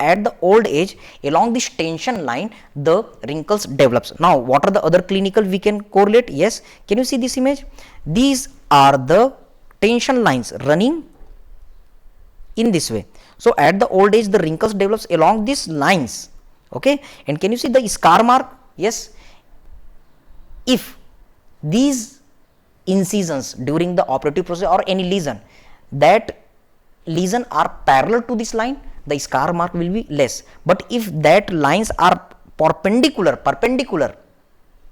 at the old age along this tension line the wrinkles develops. Now what are the other clinical we can correlate? Yes, can you see this image? These are the tension lines running in this way. So at the old age the wrinkles develops along these lines. Okay, and can you see the scar mark? Yes, if these incisions during the operative process or any lesion, that lesion are parallel to this line, the scar mark will be less. But if that lines are perpendicular,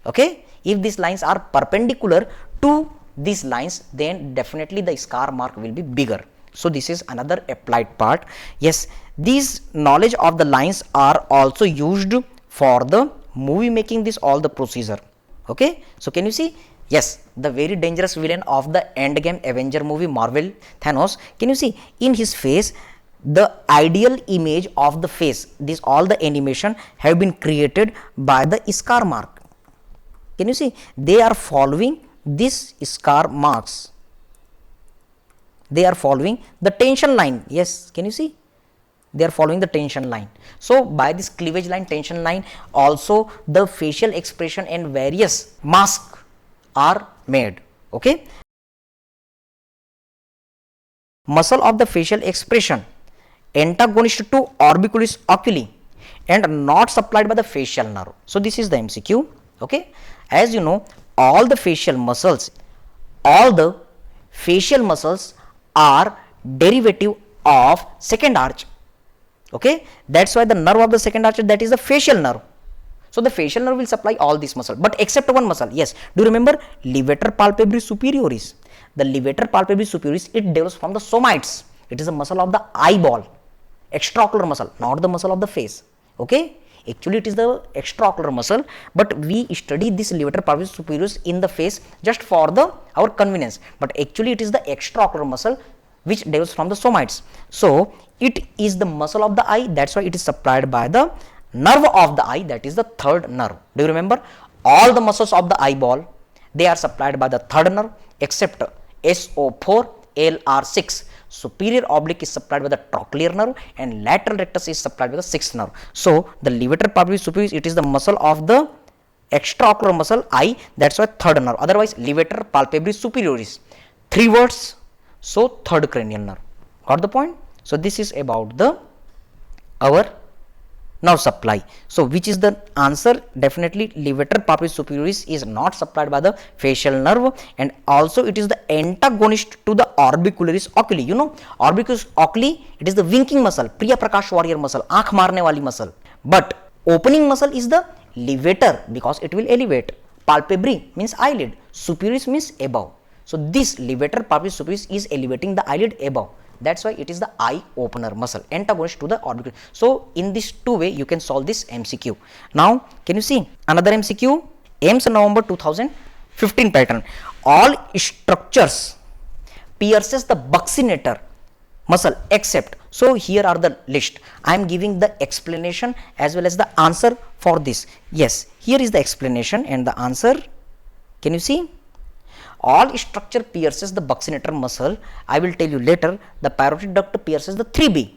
okay, if these lines are perpendicular to these lines, then definitely the scar mark will be bigger. So this is another applied part. Yes, these knowledge of the lines are also used for the movie making, this all the procedure. Okay, so can you see? Yes, the very dangerous villain of the Endgame Avenger movie, Marvel, Thanos, can you see in his face the ideal image of the face, this all the animation have been created by the scar mark. Can you see? They are following this scar marks, they are following the tension line. Yes, can you see? They are following the tension line. So by this cleavage line, tension line, also the facial expression and various masks are made. Okay, muscle of the facial expression antagonist to orbiculis oculi and not supplied by the facial nerve. So this is the MCQ. Okay, as you know, all the facial muscles are derivative of second arch. Okay, that's why the nerve of the second arch, that is the facial nerve. So the facial nerve will supply all these muscles, but except one muscle. Yes, do you remember levator palpebrae superioris? The levator palpebrae superioris, it develops from the somites. It is a muscle of the eyeball, extraocular muscle, not the muscle of the face. Okay, actually it is the extraocular muscle, but we study this levator palpebrae superioris in the face just for our convenience, but actually it is the extraocular muscle which develops from the somites. So it is the muscle of the eye, that's why it is supplied by the nerve of the eye, that is the third nerve. Do you remember? All the muscles of the eyeball, they are supplied by the third nerve except SO4, LR6. Superior oblique is supplied by the trochlear nerve and lateral rectus is supplied by the sixth nerve. So the levator palpebrae superioris, it is the muscle of the extraocular muscle eye, that's why third nerve. Otherwise levator palpebrae superioris, 3 words, so third cranial nerve. Got the point? So this is about the our nerve supply. So which is the answer? Definitely levator palpebrae superioris is not supplied by the facial nerve, and also it is the antagonist to the orbicularis oculi. You know, orbicularis oculi, it is the winking muscle, Priya Prakash warrior muscle, aankh marne wali muscle, but opening muscle is the levator because it will elevate. Palpebrae means eyelid, superioris means above. So this levator palpebrae superioris is elevating the eyelid above. That's why it is the eye opener muscle, antagonist to the orbicular. So in this two way you can solve this MCQ. Now can you see another MCQ? AIIMS November 2015 pattern. All structures pierces the buccinator muscle except. So here are the list. I am giving the explanation as well as the answer for this. Yes, here is the explanation and the answer. Can you see? All structure pierces the buccinator muscle. I will tell you later. The parotid duct pierces the 3B.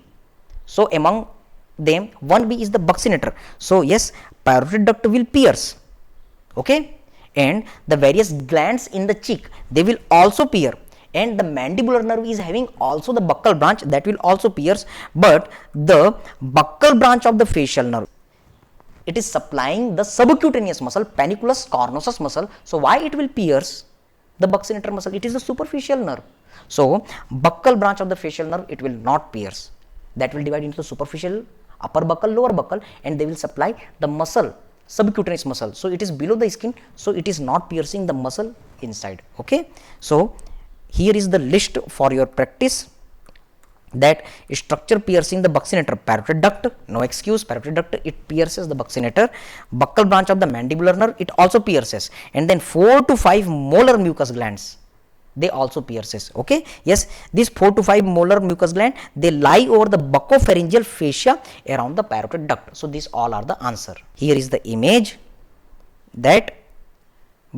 So among them 1B is the buccinator. So yes, parotid duct will pierce. Okay, and the various glands in the cheek, they will also pierce, and the mandibular nerve is having also the buccal branch, that will also pierce. But the buccal branch of the facial nerve, it is supplying the subcutaneous muscle, panniculus cornosus muscle. So why it will pierce the buccinator muscle? It is the superficial nerve. So buccal branch of the facial nerve, it will not pierce. That will divide into the superficial, upper buccal, lower buccal, and they will supply the muscle, subcutaneous muscle. So it is below the skin, so it is not piercing the muscle inside. Okay, so here is the list for your practice. That structure piercing the buccinator, parotid duct, no excuse, parotid duct, it pierces the buccinator. Buccal branch of the mandibular nerve, it also pierces, and then 4 to 5 molar mucus glands, they also pierces. Okay, yes, these 4 to 5 molar mucus gland, they lie over the buccopharyngeal fascia around the parotid duct. So these all are the answer. Here is the image, that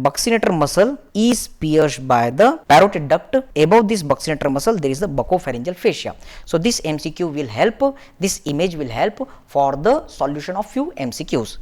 buccinator muscle is pierced by the parotid duct. Above this buccinator muscle there is the buccopharyngeal fascia. So this MCQ will help, this image will help for the solution of few MCQs.